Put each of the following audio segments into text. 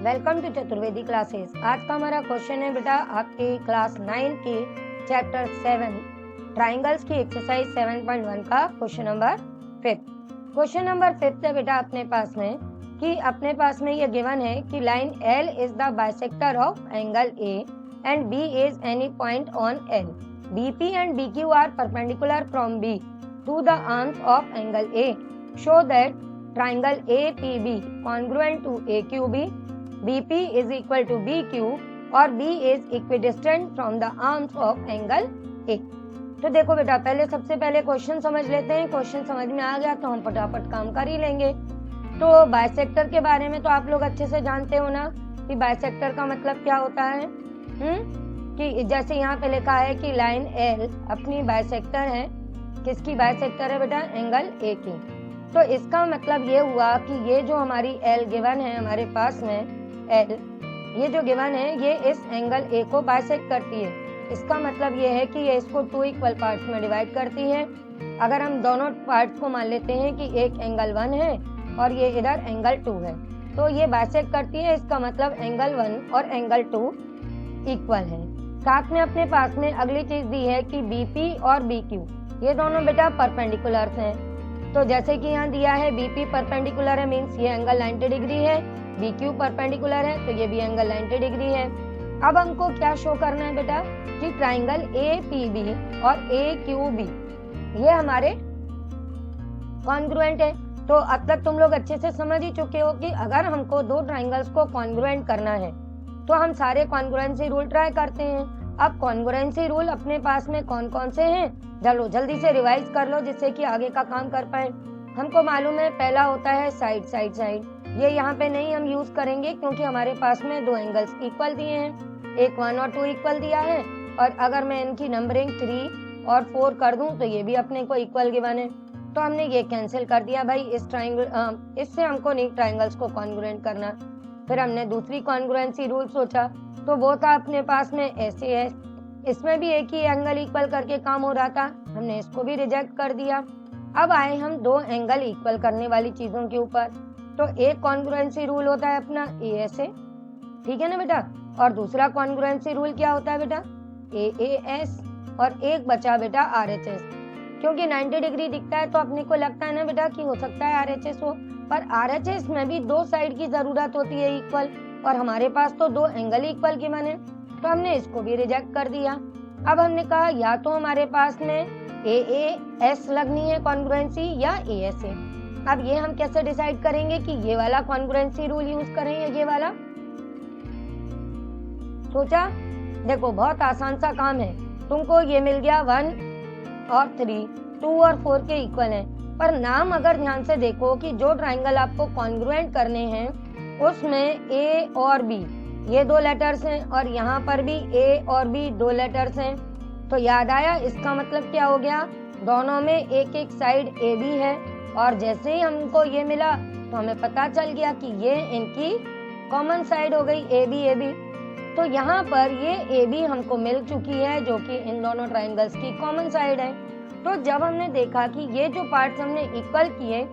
Welcome to Chaturvedi classes. आज का हमारा क्वेश्चन है बेटा आपकी क्लास 9 की चैप्टर 7 ट्राइंगल्स की एक्सरसाइज 7.1 का क्वेश्चन नंबर 5। क्वेश्चन नंबर 5 है बेटा अपने पास में ये गिवन है कि line L is the bisector of angle A and B is any point on L। BP and BQ are perpendicular from B to the arms of angle A. Show that triangle APB congruent to AQB, BP is equal to BQ और B is equidistant from the arms of angle A. तो देखो बेटा सबसे पहले question समझ लेते हैं। Question समझ में आ गया तो हम फटाफट काम कर ही लेंगे। तो बाइसेक्टर के बारे में तो आप लोग अच्छे से जानते हो ना कि बाइसेक्टर का मतलब क्या होता है। कि जैसे यहाँ पे लिखा है कि लाइन L अपनी बाइसेक्टर है। किसकी बाइसेक्टर है बेटा? एंगल A की। तो इसका मतलब ये हुआ कि ये जो हमारी L गिवन है हमारे पास में L, ये जो गिवन है ये इस एंगल A को बाइसेक्ट करती है। इसका मतलब ये है कि ये इसको 2 इक्वल पार्ट्स में डिवाइड करती है। अगर हम दोनों पार्ट्स को मान लेते हैं कि एक एंगल 1 है और ये इधर एंगल 2 है तो ये बाइसेक्ट करती है। इसका मतलब एंगल 1 और एंगल 2 इक्वल है। साथ में अपने पास में अगली चीज दी है कि BP और BQ ये दोनों बेटा परपेंडिकुलर्स हैं। तो जैसे कि यहाँ दिया है BP परपेंडिकुलर है मींस ये एंगल 90 डिग्री है, BQ परपेंडिकुलर है तो ये भी एंगल 90 डिग्री है। अब हमको क्या शो करना है बेटा कि ट्राइंगल APB और AQB ये हमारे कॉन्ग्रुएंट है। तो अब तक तुम लोग अच्छे से समझ ही चुके हो कि अगर हमको दो ट्राइंगल्स को कॉन्ग्रुएंट करना है तो हम सारे कॉन्ग्रुएंसी रूल ट्राई करते हैं। अब कॉन्ग्रुएंसी रूल अपने पास में कौन कौन से हैं, चलो जल्दी से रिवाइज कर लो जिससे कि आगे का काम कर पाए। हमको मालूम है पहला होता है साइड साइड साइड। ये यहाँ पे नहीं हम यूज करेंगे क्योंकि हमारे पास में दो एंगल्स इक्वल दिए हैं, एक 1 और 2 इक्वल दिया है। और अगर मैं इनकी नंबरिंग 3 और 4 कर दूं तो ये भी अपने को इक्वल गिवन है। तो हमने ये कैंसिल कर दिया भाई, इस ट्राइंगल इससे हमको नहीं ट्राइंगल्स को कॉन्ग्रुएंट करना। फिर हमने दूसरी कॉन्ग्रुएंसी रूल सोचा तो वो था अपने पास में ऐसे है, इसमें भी एक ही एंगल इक्वल करके काम हो रहा था, हमने इसको भी रिजेक्ट कर दिया। अब आए हम दो एंगल इक्वल करने वाली चीजों के ऊपर। तो एक कॉन्ग्रुएंसी रूल होता है अपना ASA, ठीक है ना बेटा, और दूसरा कॉन्ग्रुएंसी रूल क्या होता है बेटा AAS, और एक बचा बेटा RHS। क्योंकि 90 डिग्री दिखता है तो अपने को लगता है ना बेटा कि हो सकता है RHS हो, पर RHS में भी दो साइड की जरूरत होती है इक्वल, और हमारे पास तो दो एंगल इक्वल के बने तो हमने इसको भी रिजेक्ट कर दिया। अब हमने कहा या तो हमारे पास में AAS लगनी है कॉन्ग्रुएंसी या ASA। अब ये हम कैसे डिसाइड करेंगे कि ये वाला कॉन्ग्रुएंसी रूल यूज करें या ये वाला? सोचा, देखो बहुत आसान सा काम है। तुमको ये मिल गया 1 और 3, 2 और 4 के इक्वल है, पर नाम अगर ध्यान से देखो कि जो ट्राइंगल आपको कॉन्ग्रुएंट करने हैं उसमें A और B ये दो लेटर्स हैं और यहाँ पर भी A और B दो लेटर्स हैं। तो याद आया इसका मतलब क्या हो गया, दोनों में एक एक साइड AB है। और जैसे ही हमको ये मिला तो हमें पता चल गया कि ये इनकी कॉमन साइड हो गई AB। तो यहाँ पर ये AB हमको मिल चुकी है जो कि इन दोनों ट्राइंगल्स की कॉमन साइड है। तो जब हमने देखा कि ये जो पार्ट्स हमने इक्वल किए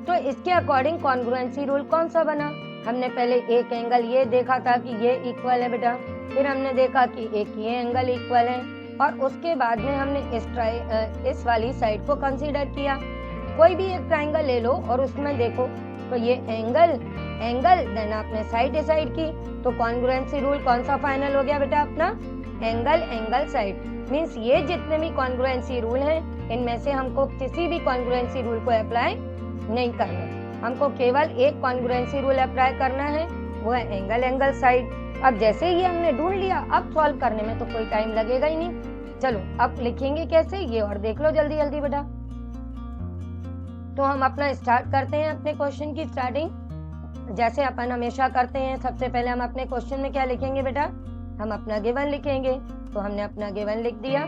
तो इसके अकॉर्डिंग कॉन्ग्रुएंसी रूल कौन सा बना? हमने पहले एक एंगल ये देखा था कि ये इक्वल है बेटा, फिर हमने देखा कि एक ये एंगल इक्वल है, और उसके बाद में हमने इस वाली साइड को कंसीडर किया। कोई भी एक ट्राइंगल ले लो और उसमें देखो तो ये एंगल देन आपने साइड डिसाइड की, तो कॉन्ग्रुएंसी रूल कौन सा फाइनल हो गया बेटा अपना? Angle side. मीन्स ये जितने भी कॉन्ग्रुएंसी रूल हैं इनमें से हमको किसी भी कॉन्ग्रुएंसी रूल को अप्लाई नहीं करना, हमको केवल एक कॉन्ग्रुएंसी रूल अप्लाई करना है, वो है एंगल साइड। अब जैसे ही हमने ढूंढ लिया अब सॉल्व करने में तो कोई टाइम लगेगा ही नहीं। चलो अब लिखेंगे कैसे ये और देख लो जल्दी जल्दी बेटा। तो हम अपना स्टार्ट करते हैं अपने क्वेश्चन की स्टार्टिंग जैसे अपन हमेशा करते हैं। सबसे पहले हम अपने क्वेश्चन में क्या लिखेंगे बेटा? हम अपना गिवन लिखेंगे। तो हमने अपना गिवन लिख दिया।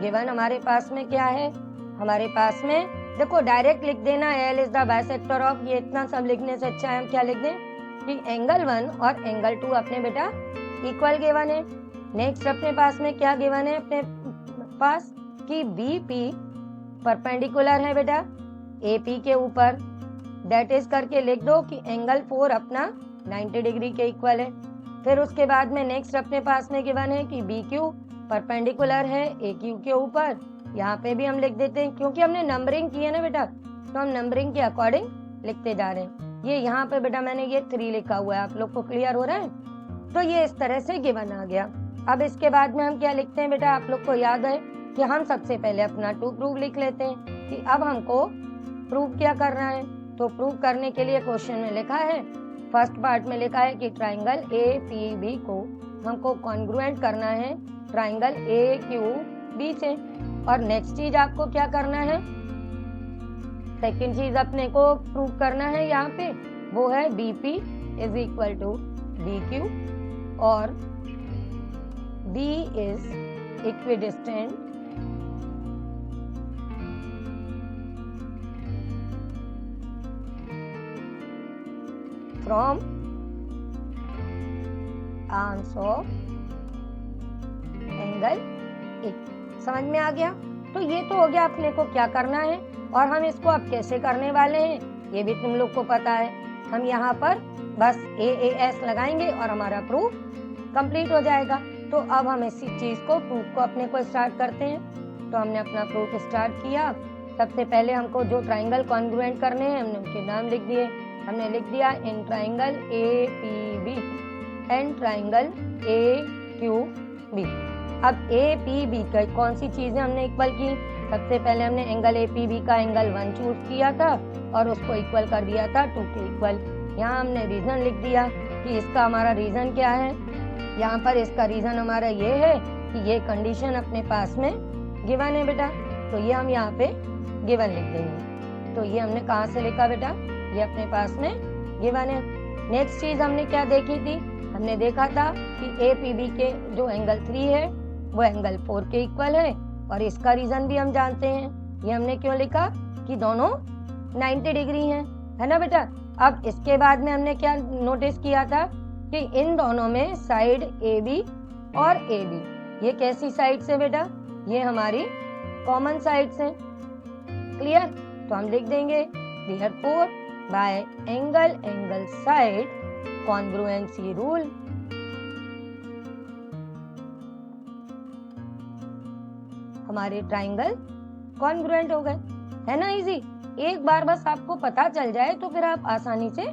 गिवन हमारे पास में क्या है? हमारे पास में देखो डायरेक्ट लिख देना L is the bisector of, ये इतना सब लिखने से अच्छा है हम क्या लिख दें कि एंगल 1 और एंगल 2 अपने बेटा इक्वल गिवन है। नेक्स्ट अपने पास में क्या गिवन है अपने पास कि BP परपेंडिकुलर है बेटा AP के ऊपर, दैट इज करके लिख दो कि एंगल 4 अपना 90 डिग्री के इक्वल है। फिर उसके बाद में नेक्स्ट अपने पास में गिवन है कि बी क्यू परपेंडिकुलर है ए क्यू के ऊपर। यहाँ पे भी हम लिख देते हैं, क्योंकि हमने नंबरिंग की है ना बेटा, तो हम नंबरिंग के अकॉर्डिंग लिखते जा रहे हैं। ये यहाँ पे बेटा मैंने ये 3 लिखा हुआ है, आप लोग को क्लियर हो रहा है? तो ये इस तरह से गिवन आ गया। अब इसके बाद में हम क्या लिखते हैं बेटा, आप लोग को याद है कि हम सबसे पहले अपना टू प्रूव लिख लेते हैं कि अब हमको प्रूव क्या करना है। तो प्रूव करने के लिए क्वेश्चन में लिखा है, फर्स्ट पार्ट में लिखा है कि ट्राइंगल ए पी बी को हमको कॉन्ग्रुएंट करना है ट्राइंगल ए क्यू बी से। और नेक्स्ट चीज आपको क्या करना है, सेकंड चीज अपने को प्रूव करना है यहाँ पे, वो है B P is equal to B Q और B is equidistant from arms of angle A. समझ में आ गया? तो ये तो हो गया अपने को क्या करना है, और हम इसको अब कैसे करने वाले हैं ये भी तुम लोग को पता है। हम यहाँ पर बस AAS लगाएंगे और हमारा प्रूफ कंप्लीट हो जाएगा। तो अब हम इसी चीज को प्रूफ को अपने को स्टार्ट करते हैं। तो हमने अपना प्रूफ स्टार्ट किया। सबसे पहले हमको जो ट्राइंगल कॉन्ग्रुएंट करने हैं हमने उनके नाम लिख दिए। हमने लिख दिया in triangle APB and triangle AQB। अब APB का कौन सी चीजें हमने इक्वल की, सबसे पहले हमने एंगल APB का एंगल 1 चूज किया था और उसको इक्वल कर दिया था 2 के इक्वल। यहाँ हमने रीजन लिख दिया कि इसका हमारा रीजन क्या है। यहाँ पर इसका रीजन हमारा ये है कि ये कंडीशन अपने पास में गिवन है बेटा, तो ये हम यहाँ पे गिवन लिख देंगे। तो ये हमने कहाँ से लिखा बेटा, ये अपने पास में गिवन है। नेक्स्ट चीज हमने क्या देखी थी, हमने देखा था कि APB के जो एंगल 3 है वो एंगल 4 के इक्वल है, और इसका रीजन भी हम जानते हैं। ये हमने क्यों लिखा कि दोनों 90 डिग्री हैं, है ना बेटा। अब इसके बाद में हमने क्या नोटिस किया था कि इन दोनों में साइड AB और AB, ये कैसी साइड से बेटा, ये हमारी कॉमन साइड से। क्लियर? तो हम लिख देंगे therefore by angle side congruency rule हमारे ट्राइंगल कॉन्ग्रुएंट हो गए। है ना इजी? एक बार बस आपको पता चल जाए तो फिर आप आसानी से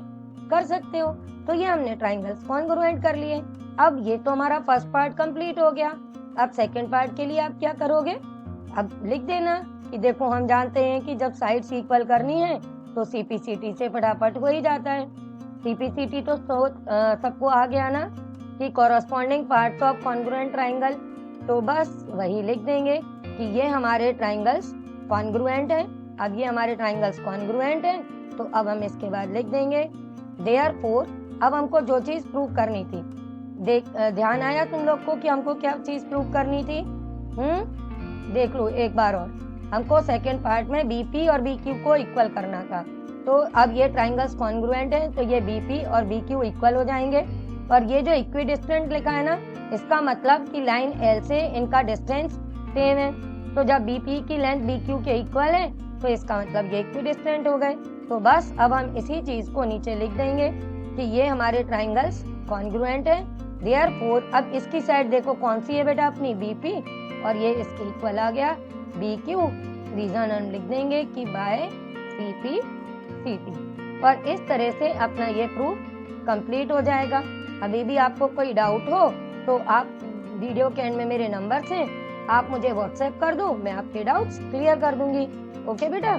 कर सकते हो। तो ये हमने ट्राइंगल्स कॉन्ग्रुएंट कर लिए। अब ये तो हमारा फर्स्ट पार्ट कंप्लीट हो गया। अब सेकंड पार्ट के लिए आप क्या करोगे, अब लिख देना कि देखो हम जानते हैं कि जब साइड्स इक्वल करनी है तो CPCT से फटाफट हो ही जाता है। CPCT तो सबको आ गया ना कि corresponding parts of congruent triangle. तो बस वही लिख देंगे कि ये हमारे ट्राइंगल्स कॉन्ग्रुएंट हैं। अब ये हमारे ट्राइंगल्स कॉन्ग्रुएंट हैं, तो अब हम इसके बाद लिख देंगे देयरफॉर। अब हमको जो चीज प्रूव करनी थी, ध्यान आया तुम लोग को कि हमको क्या चीज प्रूव करनी थी? देख लो एक बार और। हमको सेकंड पार्ट में BP और BQ को इक्वल करना था। तो अब ये ट्राइंगल्स कॉन्ग्रुएंट हैं, तो ये BP और BQ इक्वल हो जाएंगे। और ये जो इक्विडिस्टेंट लिखा है ना, इसका मतलब कि लाइन L से इनका डिस्टेंस सेम है। तो जब BP की लेंथ BQ के इक्वल है तो इसका मतलब ये इक्विडिस्टेंट हो गए। तो बस अब हम इसी चीज को नीचे लिख देंगे कि ये हमारे ट्राइंगल्स कॉन्ग्रुएंट है। देयरफॉर अब इसकी साइड देखो कौन सी है बेटा, अपनी BP, और ये इसके इक्वल आ गया BQ। रीजन हम लिख देंगे कि बाय CPCT। और इस तरह से अपना ये प्रूफ कंप्लीट हो जाएगा। अभी भी आपको कोई डाउट हो तो आप वीडियो के एंड में मेरे नंबर से आप मुझे व्हाट्सएप कर दो, मैं आपके डाउट्स क्लियर कर दूंगी। ओके बेटा।